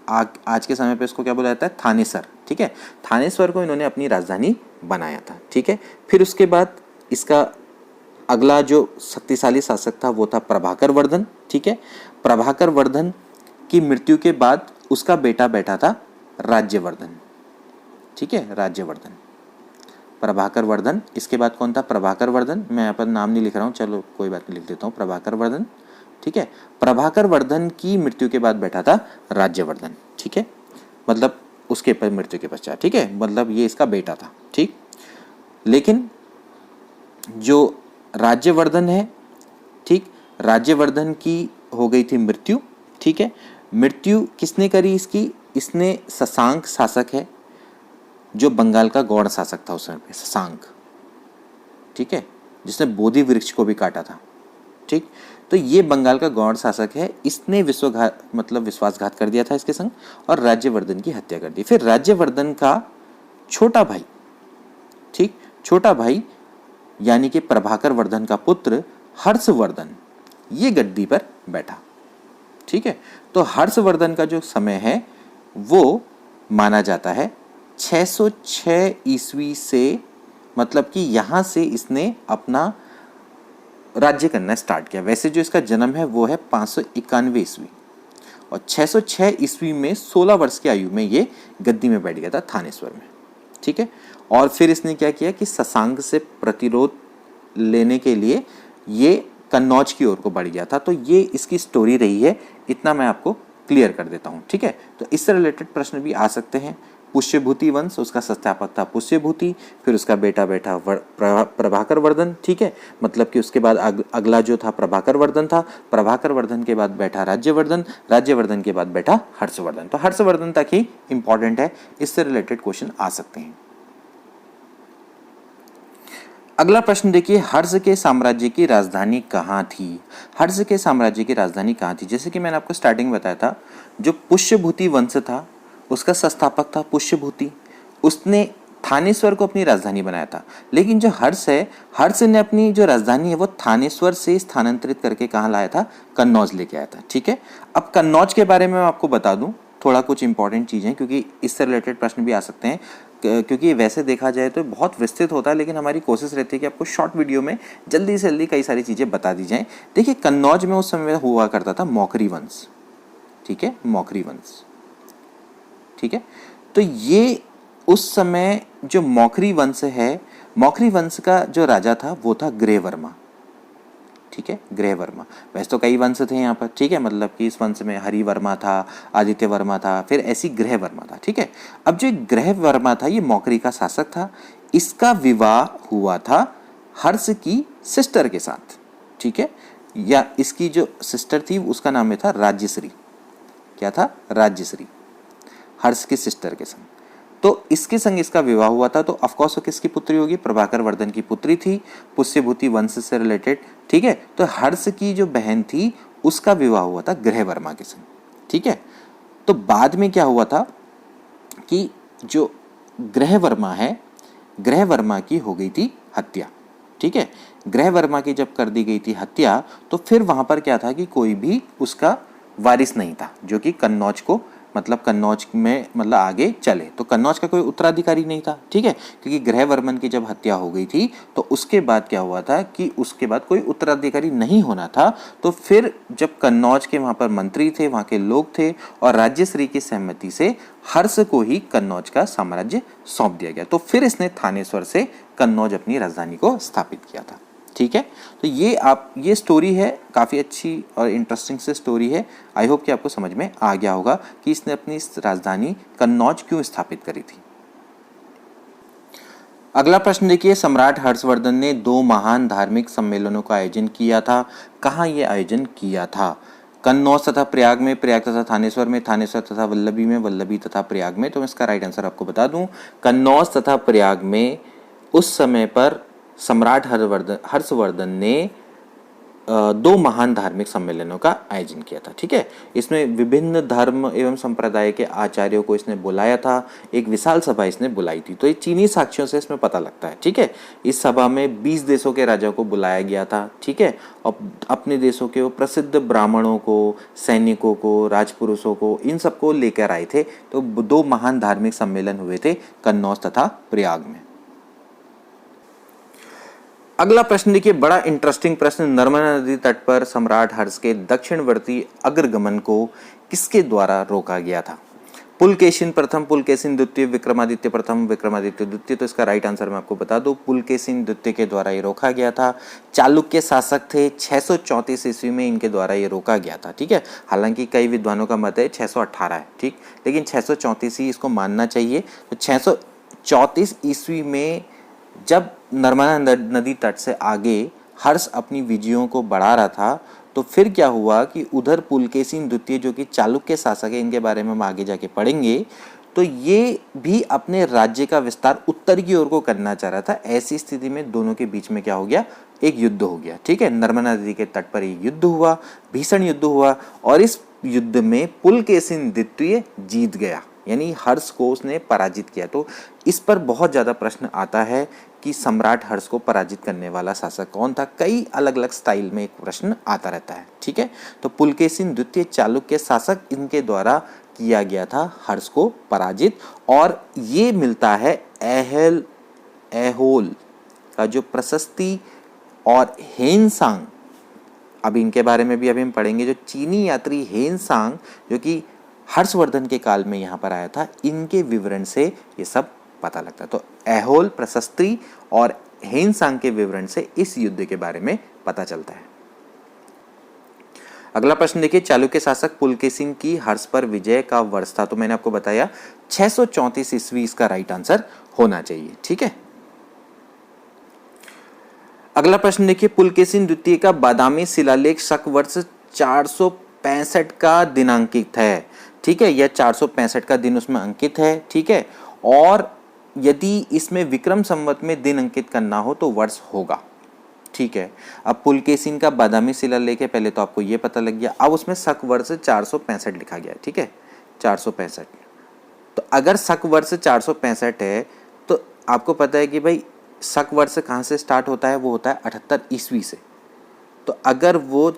आज के समय पे इसको क्या बोला जाता है, थानेसर। ठीक है। थानेश्वर को इन्होंने अपनी राजधानी बनाया था, ठीक है। फिर उसके बाद इसका अगला जो शक्तिशाली शासक था वो था प्रभाकर वर्धन, ठीक है। प्रभाकर वर्धन की मृत्यु के बाद उसका बेटा बैठा था राज्यवर्धन, ठीक है, राज्यवर्धन, प्रभाकर वर्धन। इसके बाद कौन था? प्रभाकर वर्धन। मैं यहाँ पर नाम नहीं लिख रहा हूँ, चलो कोई बात नहीं, लिख देता हूँ प्रभाकर वर्धन, ठीक है। प्रभाकर वर्धन की मृत्यु के बाद बैठा था राज्यवर्धन, ठीक है, मतलब उसके पर मृत्यु के पश्चात, ठीक है, मतलब ये इसका बेटा था, ठीक। लेकिन जो राज्यवर्धन है, ठीक, राज्यवर्धन की हो गई थी मृत्यु, ठीक है। मृत्यु किसने करी इसकी? इसने शशांक शासक है जो बंगाल का गौड़ शासक था उस समय पे, शशांक, ठीक है, जिसने बोधि वृक्ष को भी काटा था, ठीक। तो ये बंगाल का गौड़ शासक है, इसने विश्वासघात कर दिया था इसके संग और राज्यवर्धन की हत्या कर दी। फिर राज्यवर्धन का छोटा भाई, ठीक, छोटा भाई यानी कि प्रभाकर वर्धन का पुत्र हर्षवर्धन, ये गद्दी पर बैठा, ठीक है। तो हर्षवर्धन का जो समय है वो माना जाता है 606 ईस्वी से, मतलब कि यहाँ से इसने अपना राज्य करना स्टार्ट किया। वैसे जो इसका जन्म है वो है 591 ईस्वी और 606 ईस्वी में 16 वर्ष की आयु में ये गद्दी में बैठ गया था थानेश्वर में, ठीक है। और फिर इसने क्या किया कि शशांक से प्रतिरोध लेने के लिए ये कन्नौज की ओर को बढ़ गया था। तो ये इसकी स्टोरी रही है, इतना मैं आपको क्लियर कर देता हूँ, ठीक है। तो इससे रिलेटेड प्रश्न भी आ सकते हैं। पुष्यभूति वंश, उसका संस्थापक था पुष्यभूति, फिर उसका बेटा बैठा प्रभाकर वर्धन, ठीक है, मतलब कि उसके बाद अगला जो था प्रभाकर वर्धन था, प्रभाकर वर्धन के बाद बैठा राज्यवर्धन, राज्यवर्धन के बाद बैठा हर्षवर्धन। तो हर्षवर्धन तक ही इंपॉर्टेंट है, इससे रिलेटेड क्वेश्चन आ सकते हैं। अगला प्रश्न देखिए, हर्ष के साम्राज्य की राजधानी कहाँ थी? हर्ष के साम्राज्य की राजधानी कहाँ थी? जैसे कि मैंने आपको स्टार्टिंग बताया था, जो पुष्यभूति वंश था उसका संस्थापक था पुष्यभूति, उसने थानेश्वर को अपनी राजधानी बनाया था। लेकिन जो हर्ष है, हर्ष ने अपनी जो राजधानी है वो थानेश्वर से स्थानांतरित करके कहाँ लाया था? कन्नौज लेके आया था, ठीक है। अब कन्नौज के बारे में मैं आपको बता दूं थोड़ा कुछ इंपॉर्टेंट चीज़ें, क्योंकि इससे रिलेटेड प्रश्न भी आ सकते हैं, क्योंकि वैसे देखा जाए तो बहुत विस्तृत होता है, लेकिन हमारी कोशिश रहती है कि आपको शॉर्ट वीडियो में जल्दी से जल्दी कई सारी चीज़ें बता दी जाएं। देखिए, कन्नौज में उस समय हुआ करता था मौखरी वंश, ठीक है, मौखरी वंश, ठीक है। तो ये उस समय जो मौखरी वंश है, मौखरी वंश का जो राजा था वो था गृहवर्मा, ठीक है, गृहवर्मा। वैसे तो कई वंश थे यहाँ पर, ठीक है, मतलब कि इस वंश में हरिवर्मा था, आदित्य वर्मा था, फिर ऐसी गृहवर्मा था, ठीक है। अब जो गृहवर्मा था ये मौखरी का शासक था, इसका विवाह हुआ था हर्ष की सिस्टर के साथ, ठीक है, या इसकी जो सिस्टर थी उसका नाम था राज्यश्री। क्या था? राज्यश्री, हर्ष की सिस्टर के संग। तो इसके संग इसका विवाह हुआ था। तो ऑफकोर्स वो किसकी पुत्री होगी? प्रभाकर वर्धन की पुत्री थी, पुष्यभूति वंश से रिलेटेड, ठीक है। तो हर्ष की जो बहन थी उसका विवाह हुआ था गृहवर्मा के संग, ठीक है। तो बाद में क्या हुआ था कि जो गृहवर्मा है, गृहवर्मा की हो गई थी हत्या, ठीक है। गृहवर्मा की जब कर दी गई थी हत्या, तो फिर वहां पर क्या था कि कोई भी उसका वारिस नहीं था जो कि कन्नौज को, मतलब कन्नौज में मतलब आगे चले। तो कन्नौज का कोई उत्तराधिकारी नहीं था, ठीक है, क्योंकि गृहवर्मन की जब हत्या हो गई थी तो उसके बाद क्या हुआ था कि उसके बाद कोई उत्तराधिकारी नहीं होना था। तो फिर जब कन्नौज के वहाँ पर मंत्री थे, वहाँ के लोग थे, और राज्यश्री की सहमति से हर्ष को ही कन्नौज का साम्राज्य सौंप दिया गया। तो फिर इसने थानेश्वर से कन्नौज अपनी राजधानी को स्थापित किया था, ठीक है। तो ये स्टोरी है, काफ़ी अच्छी और इंटरेस्टिंग से स्टोरी है। आई होप कि आपको समझ में आ गया होगा कि इसने अपनी राजधानी कन्नौज क्यों स्थापित करी थी। अगला प्रश्न देखिए, सम्राट हर्षवर्धन ने 2 महान धार्मिक सम्मेलनों का आयोजन किया था। कहाँ ये आयोजन किया था? कन्नौज तथा प्रयाग में, प्रयाग तथा थानेश्वर में, थानेश्वर तथा वल्लभी में, वल्लभी तथा प्रयाग में। तो मैं इसका राइट आंसर आपको बता दूं, कन्नौज तथा प्रयाग में उस समय पर सम्राट हर्षवर्धन ने दो महान धार्मिक सम्मेलनों का आयोजन किया था। ठीक है, इसमें विभिन्न धर्म एवं संप्रदाय के आचार्यों को इसने बुलाया था, एक विशाल सभा इसने बुलाई थी। तो ये चीनी साक्ष्यों से इसमें पता लगता है। ठीक है, इस सभा में 20 देशों के राजाओं को बुलाया गया था। ठीक है, और अपने देशों के वो प्रसिद्ध ब्राह्मणों को, सैनिकों को, राजपुरुषों को, इन सबको लेकर आए थे। तो दो महान धार्मिक सम्मेलन हुए थे कन्नौज तथा प्रयाग में। अगला प्रश्न देखिए, बड़ा इंटरेस्टिंग प्रश्न। नर्मदा नदी तट पर सम्राट हर्ष के दक्षिणवर्ती अग्रगमन को किसके द्वारा रोका गया था? पुलकेशिन प्रथम, पुलकेशिन द्वितीय, विक्रमादित्य प्रथम, विक्रमादित्य द्वितीय। तो इसका राइट आंसर मैं आपको बता दूं, पुलकेशिन द्वितीय के द्वारा ये रोका गया था। चालुक्य शासक थे, 634 ईस्वी में इनके द्वारा ये रोका गया था। ठीक है, हालांकि कई विद्वानों का मत है 618 है, ठीक, लेकिन 634 ही इसको मानना चाहिए। तो 634 ईस्वी में जब नर्मदा नदी तट से आगे हर्ष अपनी विजयों को बढ़ा रहा था, तो फिर क्या हुआ कि उधर पुलकेशिन द्वितीय जो कि चालुक्य शासक है, इनके बारे में हम आगे जाके पढ़ेंगे, तो ये भी अपने राज्य का विस्तार उत्तर की ओर को करना चाह रहा था। ऐसी स्थिति में दोनों के बीच में क्या हो गया, एक युद्ध हो गया। ठीक है, नर्मदा नदी के तट पर एक युद्ध हुआ, भीषण युद्ध हुआ, और इस युद्ध में पुलकेशिन द्वितीय जीत गया, यानी हर्ष को उसने पराजित किया। तो इस पर बहुत ज़्यादा प्रश्न आता है कि सम्राट हर्ष को पराजित करने वाला शासक कौन था। कई अलग अलग स्टाइल में एक प्रश्न आता रहता है। ठीक है, तो पुलकेशिन द्वितीय चालुक्य शासक, इनके द्वारा किया गया था हर्ष को पराजित। और ये मिलता है ऐहोल का जो प्रशस्ति और हेनसांग, अभी इनके बारे में भी अभी हम पढ़ेंगे। जो चीनी यात्री हेनसांग जो कि हर्षवर्धन के काल में यहाँ पर आया था, इनके विवरण से ये सब पता लगता है। तो ऐहोल, प्रशस्ति और हेनसांग के विवरण से इस युद्ध के बारे में पता चलता है। अगला प्रश्न देखिए, चालुक्य शासक पुलकेशिन की हर्ष पर विजय का वर्ष था? तो मैंने आपको बताया 634 ईस्वी इसका राइट आंसर होना चाहिए। ठीक है, अगला प्रश्न देखिए, पुलकेशिन द्वितीय का बादामी शिलालेख शक वर्ष 465 का दिनांकित है। ठीक है, यह 465 का दिन उसमें अंकित है। ठीक है, और यदि इसमें विक्रम संवत में दिन अंकित करना हो तो वर्ष होगा। ठीक है, अब पुलकेशिन का बादामी शिलालेख है, पहले तो आपको यह पता लग गया। अब उसमें शक वर्ष 465 लिखा गया है। ठीक है, 465। तो अगर शक वर्ष 465 है तो आपको पता है कि भाई शक वर्ष कहाँ से स्टार्ट होता है, वो होता है 78 ईस्वी से। तो अगर वो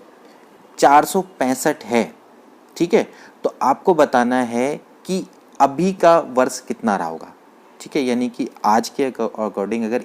465 है, ठीक है, तो आपको बताना है कि अभी का वर्ष कितना रहा होगा। ठीक है, यानी कि आज के अकॉर्डिंग अगर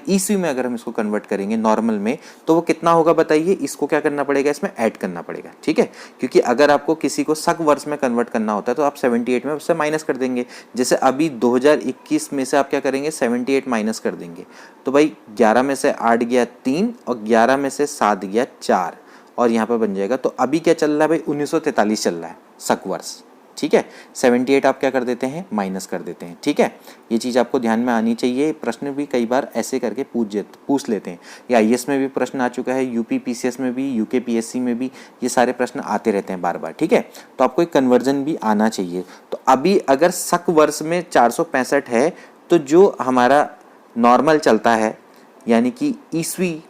ईस्वी में अगर हम इसको कन्वर्ट करेंगे नॉर्मल में, तो वो कितना होगा बताइए। इसको क्या करना पड़ेगा, इसमें ऐड करना पड़ेगा। ठीक है, क्योंकि अगर आपको किसी को शक वर्ष में कन्वर्ट करना होता है तो आप 78 में उससे माइनस कर देंगे। जैसे अभी 2021 में से आप क्या करेंगे, 78 माइनस कर देंगे। तो भाई 11 में से 8 गया 3 और 11 में से 7 गया 4 और यहाँ पर बन जाएगा। तो अभी क्या चल रहा है भाई, 1943 चल रहा है शक वर्ष। ठीक है, 78 आप क्या कर देते हैं, माइनस कर देते हैं। ठीक है, ये चीज़ आपको ध्यान में आनी चाहिए। प्रश्न भी कई बार ऐसे करके पूछ लेते हैं। ये आईएएस में भी प्रश्न आ चुका है, यूपी पीसीएस में भी, यूके पीएससी में भी ये सारे प्रश्न आते रहते हैं बार बार। ठीक है, तो आपको एक कन्वर्जन भी आना चाहिए। तो अभी अगर शक वर्ष में 465 है तो जो हमारा नॉर्मल चलता है यानी कि ईस्वी,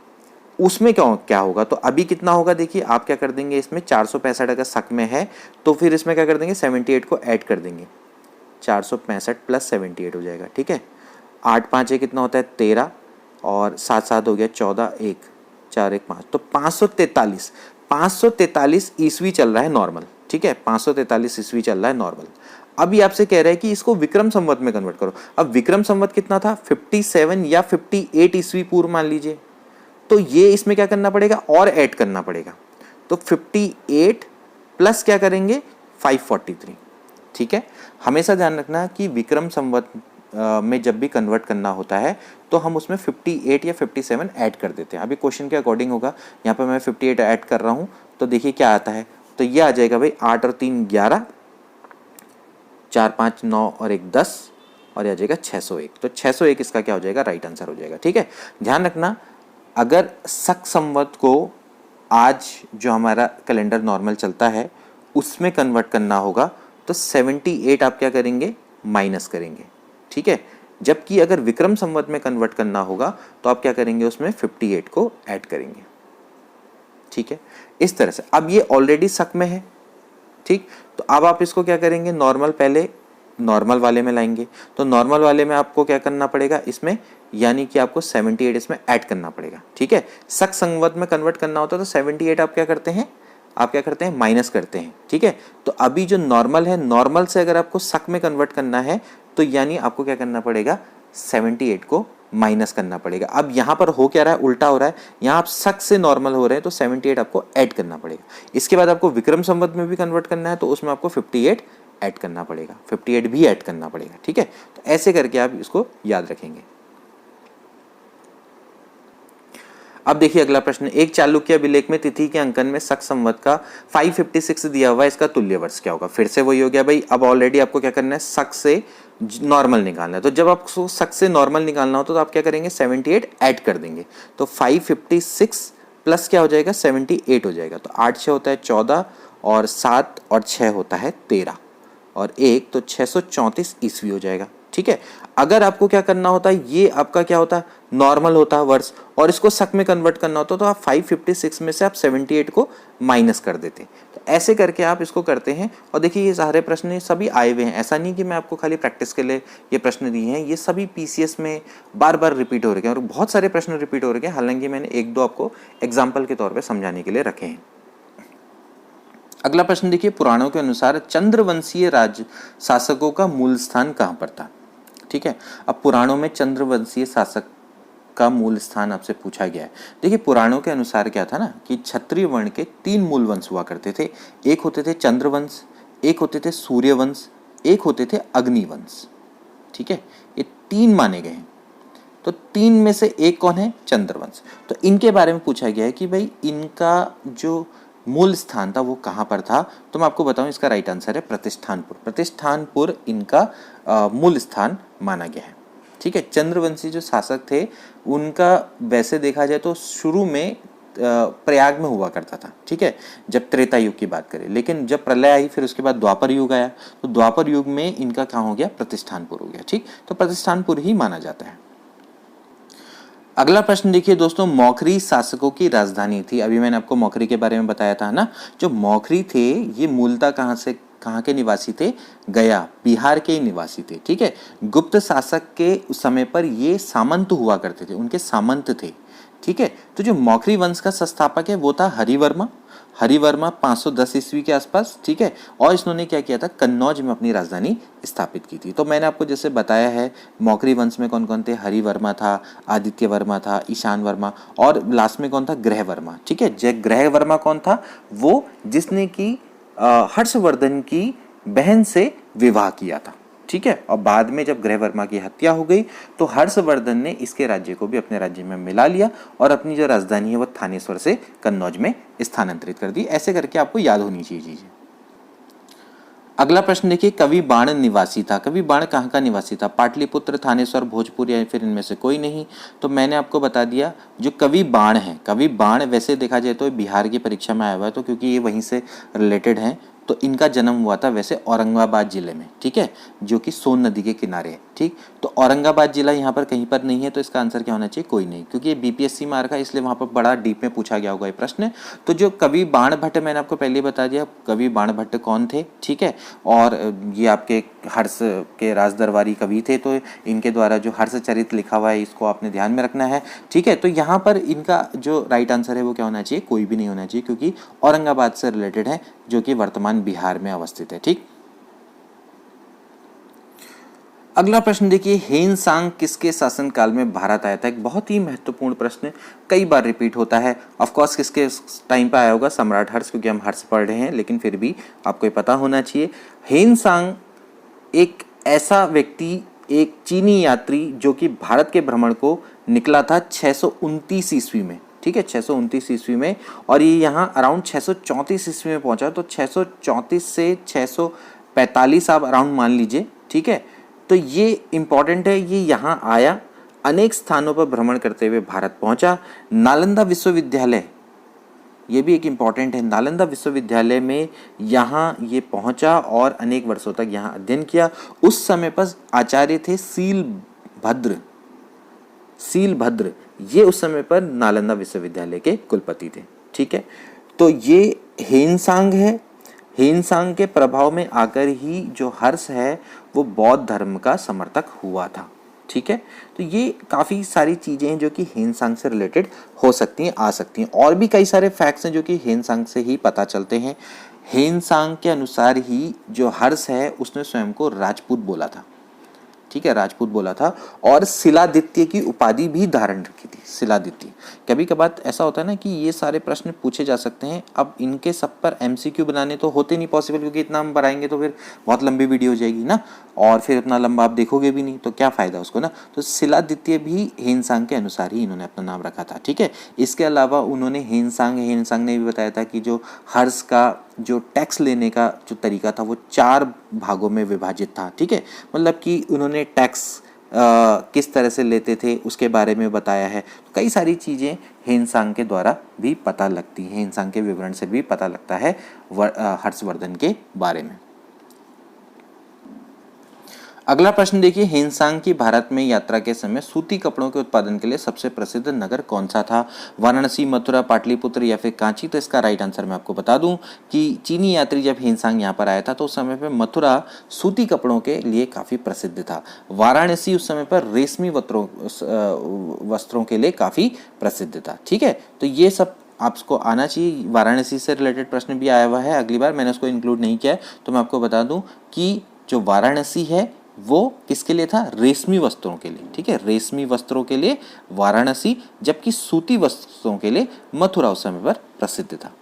उसमें क्या होगा। तो अभी कितना होगा देखिए, आप क्या कर देंगे, इसमें 465 अगर शक में है तो फिर इसमें क्या कर देंगे, 78 को ऐड कर देंगे। 465 प्लस 78 हो जाएगा। ठीक है, 8 5 कितना होता है 13 और 7 7 हो गया 14, 1 4 1 5, तो 543 ईस्वी चल रहा है नॉर्मल। ठीक है, 543 ईस्वी चल रहा है नॉर्मल। अभी आपसे कह रहा है कि इसको विक्रम संवत में कन्वर्ट करो। अब विक्रम संवत कितना था, 57 या 58 ईस्वी पूर्व मान लीजिए। तो ये इसमें क्या करना पड़ेगा, और ऐड करना पड़ेगा। तो 58 प्लस क्या करेंगे 543। ठीक है, हमेशा ध्यान रखना कि विक्रम संवत में जब भी कन्वर्ट करना होता है तो हम उसमें 58 या 57 ऐड कर देते हैं। अभी क्वेश्चन के अकॉर्डिंग होगा, यहाँ पे मैं 58 ऐड कर रहा हूँ तो देखिए क्या आता है। तो ये आ जाएगा भाई 8 और 3 11, 4 5 9 और 1 10 और ये आ जाएगा 601। तो 601 इसका क्या हो जाएगा, राइट आंसर हो जाएगा। ठीक है, ध्यान रखना अगर शक संवत को आज जो हमारा कैलेंडर नॉर्मल चलता है उसमें कन्वर्ट करना होगा तो 78 आप क्या करेंगे, माइनस करेंगे। ठीक है, जबकि अगर विक्रम संवत में कन्वर्ट करना होगा तो आप क्या करेंगे, उसमें 58 को ऐड करेंगे। ठीक है, इस तरह से। अब ये ऑलरेडी शक में है, ठीक, तो अब आप इसको क्या करेंगे, नॉर्मल पहले नॉर्मल वाले में लाएंगे। तो नॉर्मल वाले में आपको क्या करना पड़ेगा इसमें, यानी कि आपको 78 इसमें ऐड करना पड़ेगा, ठीक है। शक संवत में कन्वर्ट करना होता है तो 78 आप क्या करते हैं, माइनस करते हैं, ठीक है। तो अभी जो नॉर्मल है, नॉर्मल से अगर आपको शक में कन्वर्ट करना है तो यानी आपको क्या करना पड़ेगा, 78 को माइनस करना पड़ेगा। अब यहाँ पर हो क्या रहा है, उल्टा हो रहा है, यहाँ आप शक से नॉर्मल हो रहे हैं तो 78 आपको ऐड करना पड़ेगा। इसके बाद आपको विक्रम संवत में भी कन्वर्ट करना है तो उसमें आपको 58 ऐड करना पड़ेगा, 58 भी ऐड करना पड़ेगा, ठीक है। तो ऐसे करके आप इसको याद रखेंगे। अब देखिए अगला प्रश्न, एक चालुक्य अभिलेख में तिथि के अंकन में शक संवत का 556 दिया हुआ है, इसका तुल्य वर्ष क्या होगा। फिर से वही हो गया भाई, अब ऑलरेडी आपको क्या करना है, शक से नॉर्मल निकालना है। तो जब आपको शक से नॉर्मल निकालना हो तो आप क्या करेंगे, 78 ऐड कर देंगे। तो 556 प्लस क्या हो जाएगा, 78 हो जाएगा। तो 8 6 होता है 14 और 7 और 6 होता है 13 और 1 तो 634 ईस्वी हो जाएगा, ठीक है। अगर आपको क्या करना होता है, ये आपका क्या होता है, नॉर्मल होता है वर्ष, और इसको शक में कन्वर्ट करना होता तो आप 556 में से आप 78 को माइनस कर देते। तो ऐसे करके आप इसको करते हैं। और देखिए ये सारे प्रश्न सभी आए हुए हैं, ऐसा नहीं कि मैं आपको खाली प्रैक्टिस के लिए ये प्रश्न दिए हैं, ये सभी पीसीएस में बार बार रिपीट हो रहे हैं और बहुत सारे प्रश्न रिपीट हो रहे हैं। हालांकि मैंने एक दो आपको एग्जाम्पल के तौर पर समझाने के लिए रखे हैं। अगला प्रश्न देखिए, पुराणों के अनुसार चंद्रवंशीय राज शासकों का मूल स्थान कहां पर था, ठीक है। अब पुराणों में चंद्रवंशीय शासक का मूल स्थान आपसे पूछा गया है। देखिए पुराणों के अनुसार क्या था ना कि क्षत्रिय वर्ण के 3 मूल वंश हुआ करते थे। एक होते थे चंद्रवंश, एक होते थे सूर्यवंश, एक होते थे अग्निवंश, ठीक है। ये 3 माने गए हैं। तो 3 में से एक कौन है, चंद्रवंश। तो इनके बारे में पूछा गया है कि भाई इनका जो मूल स्थान था वो कहाँ पर था। तो मैं आपको बताऊं, इसका राइट आंसर है प्रतिष्ठानपुर। प्रतिष्ठानपुर इनका मूल स्थान माना गया है, ठीक है। चंद्रवंशी जो शासक थे उनका वैसे देखा जाए तो शुरू में प्रयाग में हुआ करता था, ठीक है, जब त्रेता युग की बात करें। लेकिन जब प्रलय आई फिर उसके बाद द्वापर युग आया, तो द्वापर युग में इनका कहाँ हो गया, प्रतिष्ठानपुर हो गया, ठीक। तो प्रतिष्ठानपुर ही माना जाता है। अगला प्रश्न देखिए दोस्तों, मौखरी शासकों की राजधानी थी। अभी मैंने आपको मौखरी के बारे में बताया था ना। जो मौखरी थे ये मूलतः कहाँ के निवासी थे, गया, बिहार के निवासी थे, ठीक है। गुप्त शासक के उस समय पर ये सामंत हुआ करते थे, उनके सामंत थे, ठीक है। तो जो मौखरी वंश का संस्थापक है वो था हरिवर्मा। हरिवर्मा 510 ईस्वी के आसपास, ठीक है। और इन्होंने क्या किया था, कन्नौज में अपनी राजधानी स्थापित की थी। तो मैंने आपको जैसे बताया है मौखरी वंश में कौन कौन थे, हरिवर्मा था, आदित्य वर्मा था, ईशान वर्मा और लास्ट में कौन था, ग्रह वर्मा, ठीक है। जय ग्रह वर्मा कौन था, वो जिसने की हर्षवर्धन की बहन से विवाह किया था, ठीक है। और बाद में जब ग्रह वर्मा की हत्या हो गई तो हर्षवर्धन ने इसके राज्य को भी अपने राज्य में मिला लिया और अपनी जो राजधानी है वो थानेश्वर से कन्नौज में स्थानांतरित कर दी। ऐसे करके आपको याद होनी चाहिए चीजें। अगला प्रश्न देखिए, कवि बाण निवासी था। कवि बाण कहाँ का निवासी था, पाटलिपुत्र, थानेश्वर, भोजपुर या फिर इनमें से कोई नहीं। तो मैंने आपको बता दिया जो कवि बाण है, कवि बाण वैसे देखा जाए तो बिहार की परीक्षा में आया हुआ है, तो क्योंकि ये वहीं से रिलेटेड हैं तो इनका जन्म हुआ था वैसे औरंगाबाद जिले में, ठीक है, जो कि सोन नदी के किनारे है, ठीक। तो औरंगाबाद जिला यहाँ पर कहीं पर नहीं है, तो इसका आंसर क्या होना चाहिए, कोई नहीं, क्योंकि ये बीपीएससी में आ रखा है इसलिए वहाँ पर बड़ा डीप में पूछा गया होगा ये प्रश्न। तो जो कवि बाण भट्ट मैंने आपको पहले बता दिया, कवि बाण भट्ट कौन थे, ठीक है। और ये आपके हर्ष के राजदरबारी कवि थे, तो इनके द्वारा जो हर्ष चरित लिखा हुआ है इसको आपने ध्यान में रखना है, ठीक है। तो यहाँ पर इनका जो राइट आंसर है वो क्या होना चाहिए, कोई भी नहीं होना चाहिए, क्योंकि औरंगाबाद से रिलेटेड है जो कि वर्तमान बिहार में अवस्थित है, ठीक। अगला प्रश्न देखिए, हेनसांग किसके शासनकाल में भारत आया था। एक बहुत ही महत्वपूर्ण प्रश्न, कई बार रिपीट होता है। ऑफ कोर्स किसके टाइम पे आया होगा, सम्राट हर्ष, क्योंकि हम हर्ष पढ़ रहे हैं, लेकिन फिर भी आपको ये पता होना चाहिए। हेनसांग एक ऐसा व्यक्ति, एक चीनी यात्री जो कि भारत के भ्रमण को निकला था 629 ईस्वी में, ठीक है, 629 ईस्वी में, और ये यहाँ अराउंड 634 ईस्वी में पहुंचा। तो 634 से 645 आप अराउंड मान लीजिए, ठीक है। तो ये इंपॉर्टेंट है, ये यहाँ आया, अनेक स्थानों पर भ्रमण करते हुए भारत पहुंचा। नालंदा विश्वविद्यालय, ये भी एक इम्पॉर्टेंट है, नालंदा विश्वविद्यालय में यहाँ ये पहुंचा और अनेक वर्षों तक यहाँ अध्ययन किया। उस समय पर आचार्य थे सीलभद्र, ये उस समय पर नालंदा विश्वविद्यालय के कुलपति थे, ठीक है। तो ये हेनसांग है। हेनसांग के प्रभाव में आकर ही जो हर्ष है वो बौद्ध धर्म का समर्थक हुआ था। ठीक है, तो ये काफ़ी सारी चीज़ें हैं जो कि हेनसांग से रिलेटेड हो सकती हैं, आ सकती हैं। और भी कई सारे फैक्ट्स हैं जो कि हेनसांग से ही पता चलते हैं। हेनसांग के अनुसार ही जो हर्ष है उसने स्वयं को राजपूत बोला था। ठीक है, राजपूत बोला था और शिलादित्य की उपाधि भी धारण रखी थी। शिलादित्य, कभी कभार ऐसा होता है ना कि ये सारे प्रश्न पूछे जा सकते हैं। अब इनके सब पर एमसीक्यू बनाने तो होते नहीं पॉसिबल, क्योंकि इतना हम बनाएंगे तो फिर बहुत लंबी वीडियो हो जाएगी ना, और फिर इतना लंबा आप देखोगे भी नहीं, तो क्या फायदा उसको ना। तो शिलादित्य भी हेनसांग के अनुसार ही इन्होंने अपना नाम रखा था। ठीक है, इसके अलावा उन्होंने हेनसांग ने भी बताया था कि जो हर्ष का जो टैक्स लेने का जो तरीका था वो 4 भागों में विभाजित था। ठीक है, मतलब कि उन्होंने टैक्स किस तरह से लेते थे उसके बारे में बताया है। तो कई सारी चीज़ें हेनसांग के द्वारा भी पता लगती हैं, हेनसांग के विवरण से भी पता लगता है हर्षवर्धन के बारे में। अगला प्रश्न देखिए, हेनसांग की भारत में यात्रा के समय सूती कपड़ों के उत्पादन के लिए सबसे प्रसिद्ध नगर कौन सा था? वाराणसी, मथुरा, पाटलिपुत्र या फिर कांची? तो इसका राइट आंसर मैं आपको बता दूं कि चीनी यात्री जब हेनसांग यहाँ पर आया था तो उस समय पे मथुरा सूती कपड़ों के लिए काफ़ी प्रसिद्ध था। वाराणसी उस समय पर रेशमी वस्त्रों के लिए काफ़ी प्रसिद्ध था। ठीक है, तो ये सब आपको आना चाहिए। वाराणसी से रिलेटेड प्रश्न भी आया हुआ है अगली बार, मैंने उसको इंक्लूड नहीं किया है, तो मैं आपको बता दूं कि जो वाराणसी है वो किसके लिए था? रेशमी वस्त्रों के लिए। ठीक है, रेशमी वस्त्रों के लिए वाराणसी, जबकि सूती वस्त्रों के लिए मथुरा उस समय पर प्रसिद्ध था।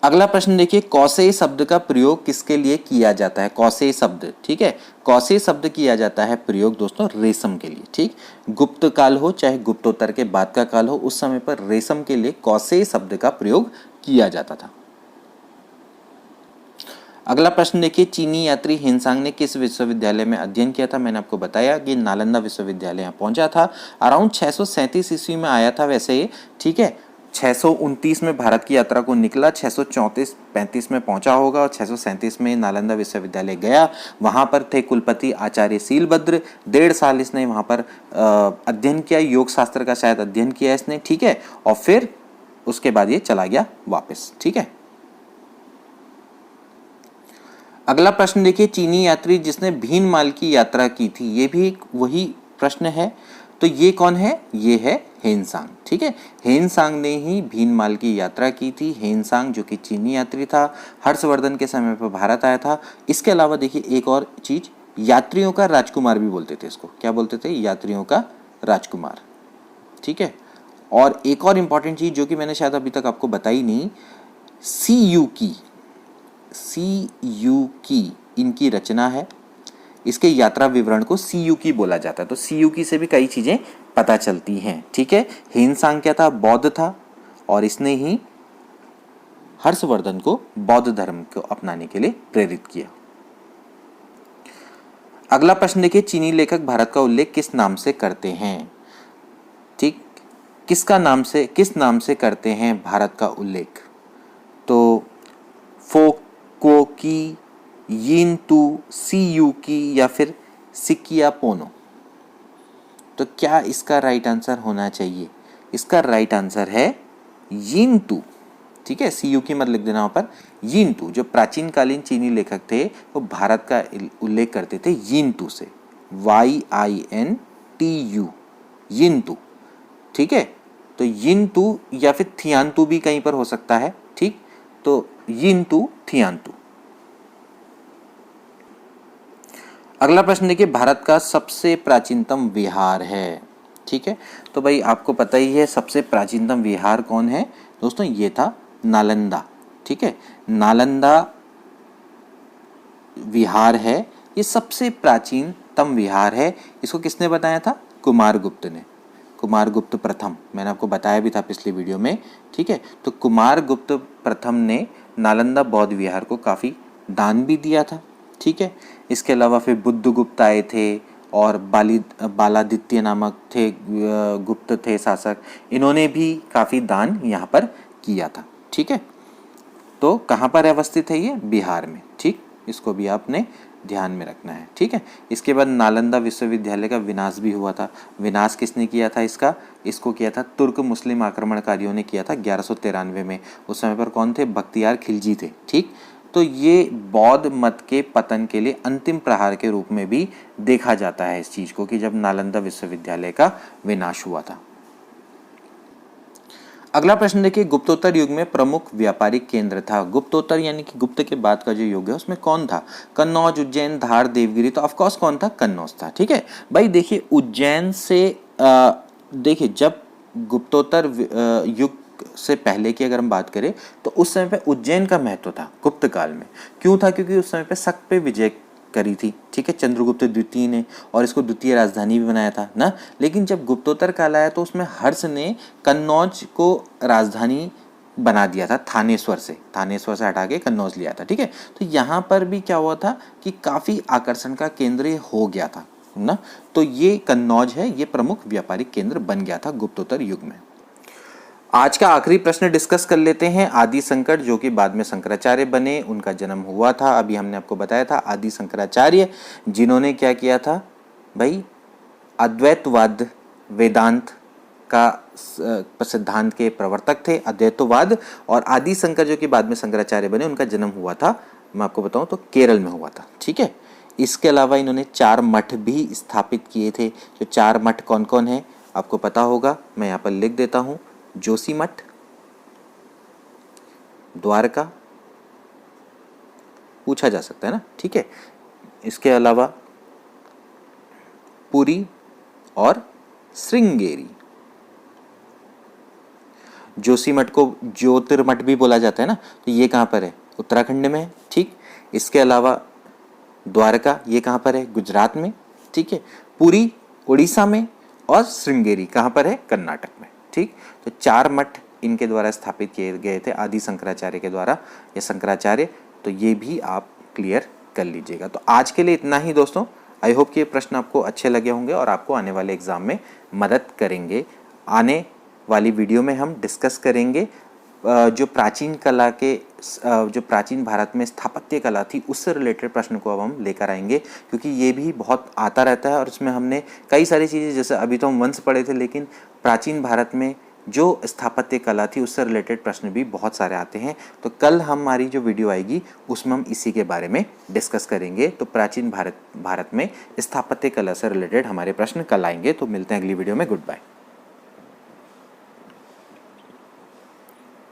अगला प्रश्न देखिए, कौशेय शब्द का प्रयोग किसके लिए किया जाता है? कौशेय शब्द, ठीक है, कौशेय शब्द किया जाता है प्रयोग दोस्तों रेशम के लिए। ठीक, गुप्त काल हो चाहे गुप्तोत्तर के बाद का काल हो, उस समय पर रेशम के लिए कौशेय शब्द का प्रयोग किया जाता था। अगला प्रश्न देखिए, चीनी यात्री हेनसांग ने किस विश्वविद्यालय में अध्ययन किया था? मैंने आपको बताया कि नालंदा विश्वविद्यालय यहाँ पहुंचा था। अराउंड 637 ईस्वी में आया था वैसे ये। ठीक है, 629 में भारत की यात्रा को निकला, 634-35 में पहुंचा होगा और 637 में नालंदा विश्वविद्यालय गया। वहाँ पर थे कुलपति आचार्य सीलभद्र। 1.5 साल इसने वहाँ पर अध्ययन किया, योग शास्त्र का शायद अध्ययन किया इसने। ठीक है, और फिर उसके बाद ये चला गया वापस। ठीक है, अगला प्रश्न देखिए, चीनी यात्री जिसने भीनमाल की यात्रा की थी, ये भी एक वही प्रश्न है। तो ये कौन है? ये है हेनसांग। ठीक है, हेनसांग ने ही भीनमाल की यात्रा की थी। हेनसांग जो कि चीनी यात्री था, हर्षवर्धन के समय पर भारत आया था। इसके अलावा देखिए एक और चीज, यात्रियों का राजकुमार भी बोलते थे इसको। क्या बोलते थे? यात्रियों का राजकुमार। ठीक है, और एक और इंपॉर्टेंट चीज जो कि मैंने शायद अभी तक आपको बताई नहीं, CU की इनकी रचना है। इसके यात्रा विवरण को CU की बोला जाता है। तो CU की से भी कई चीजें पता चलती हैं। ठीक है, हेनसांग क्या था? बौद्ध था, और इसने ही हर्षवर्धन को बौद्ध धर्म को अपनाने के लिए प्रेरित किया। अगला प्रश्न देखिए, चीनी लेखक भारत का उल्लेख किस नाम से करते हैं? ठीक, किस नाम से करते हैं भारत का उल्लेख? तो फोकोकी, यिनतू, CU की या फिर सिकियापोनो? तो क्या इसका राइट आंसर होना चाहिए? इसका राइट आंसर है यिनतू। ठीक है, CU की मत लिख देना वहां पर, यिनतू। जो प्राचीन कालीन चीनी लेखक थे वो भारत का उल्लेख करते थे यिनतू से, YINTU, यिनतू। ठीक है, तो यिनतू या फिर थियान्तु भी कहीं पर हो सकता है। ठीक, तो यिनतू, थियान्तु। अगला प्रश्न देखिए, भारत का सबसे प्राचीनतम विहार है। ठीक है, तो भाई आपको पता ही है सबसे प्राचीनतम विहार कौन है दोस्तों? ये था नालंदा। ठीक है, नालंदा विहार है, ये सबसे प्राचीनतम विहार है। इसको किसने बताया था? कुमारगुप्त ने, कुमारगुप्त प्रथम। मैंने आपको बताया भी था पिछली वीडियो में। ठीक है, तो कुमारगुप्त प्रथम ने नालंदा बौद्ध विहार को काफ़ी दान भी दिया था। ठीक है, इसके अलावा फिर बुद्धगुप्त आए थे और बालादित्य नामक थे, गुप्त थे शासक, इन्होंने भी काफ़ी दान यहाँ पर किया था। ठीक है, तो कहाँ पर अवस्थित है ये? बिहार में। ठीक, इसको भी आपने ध्यान में रखना है, ठीक है। इसके बाद नालंदा विश्वविद्यालय का विनाश भी हुआ था। विनाश किसने किया था इसको किया था तुर्क मुस्लिम आक्रमणकारियों ने किया था 1193 में। उस समय पर कौन थे? बख्तियार खिलजी थे, ठीक। तो ये बौद्ध मत के पतन के लिए अंतिम प्रहार के रूप में भी देखा जाता है इस चीज को, कि जब नालंदा विश्वविद्यालय का विनाश हुआ था। अगला प्रश्न देखिए, गुप्तोत्तर युग में प्रमुख व्यापारिक केंद्र था। गुप्तोत्तर यानी कि गुप्त के बाद का जो युग है उसमें कौन था? कन्नौज, उज्जैन, धार, देवगिरी। तो ऑफकोर्स कौन था? कन्नौज था, ठीक है भाई। देखिए उज्जैन से देखिए जब गुप्तोत्तर युग से पहले की अगर हम बात करें तो उस समय पे उज्जैन का महत्व था गुप्त काल में। क्यों था? क्योंकि उस समय पे शक पे विजय करी थी, ठीक है, चंद्रगुप्त द्वितीय ने, और इसको द्वितीय राजधानी भी बनाया था ना। लेकिन जब गुप्तोत्तर काल आया तो उसमें हर्ष ने कन्नौज को राजधानी बना दिया था, थानेश्वर से हटा के कन्नौज लिया था, ठीक है। तो यहाँ पर भी क्या हुआ था कि काफी आकर्षण का केंद्र हो गया था ना। तो ये कन्नौज है, ये प्रमुख व्यापारिक केंद्र बन गया था गुप्तोत्तर युग में। आज का आखिरी प्रश्न डिस्कस कर लेते हैं। आदि शंकर जो कि बाद में शंकराचार्य बने, उनका जन्म हुआ था, अभी हमने आपको बताया था, आदि शंकराचार्य, जिन्होंने क्या किया था भाई? अद्वैतवाद वेदांत का सिद्धांत के प्रवर्तक थे, अद्वैतवाद। और आदि शंकर जो कि बाद में शंकराचार्य बने, उनका जन्म हुआ था, मैं आपको बताऊं तो केरल में हुआ था, ठीक है। इसके अलावा इन्होंने 4 मठ भी स्थापित किए थे। जो 4 मठ कौन कौन है आपको पता होगा, मैं यहाँ पर लिख देता हूँ। जोशीमठ, द्वारका, पूछा जा सकता है ना, ठीक है। इसके अलावा पुरी और श्रृंगेरी। जोशीमठ को ज्योतिर्मठ भी बोला जाता है ना, तो ये कहाँ पर है? उत्तराखंड में है, ठीक। इसके अलावा द्वारका, ये कहाँ पर है? गुजरात में, ठीक है। पुरी उड़ीसा में, और श्रृंगेरी कहाँ पर है? कर्नाटक में, ठीक। तो 4 मठ इनके द्वारा स्थापित किए गए थे, आदि शंकराचार्य के द्वारा, या शंकराचार्य। तो ये भी आप क्लियर कर लीजिएगा। तो आज के लिए इतना ही दोस्तों। आई होप कि ये प्रश्न आपको अच्छे लगे होंगे और आपको आने वाले एग्जाम में मदद करेंगे। आने वाली वीडियो में हम डिस्कस करेंगे जो प्राचीन कला के जो प्राचीन भारत में स्थापत्य कला थी उससे रिलेटेड प्रश्न को अब हम लेकर आएंगे, क्योंकि ये भी बहुत आता रहता है और उसमें हमने कई सारी चीज़ें, जैसे अभी तो हम वंश पढ़े थे, लेकिन प्राचीन भारत में जो स्थापत्य कला थी उससे रिलेटेड प्रश्न भी बहुत सारे आते हैं। तो कल हमारी जो वीडियो आएगी उसमें हम इसी के बारे में डिस्कस करेंगे। तो प्राचीन भारत में स्थापत्य कला से रिलेटेड हमारे प्रश्न कल आएंगे। तो मिलते हैं अगली वीडियो में। Good bye.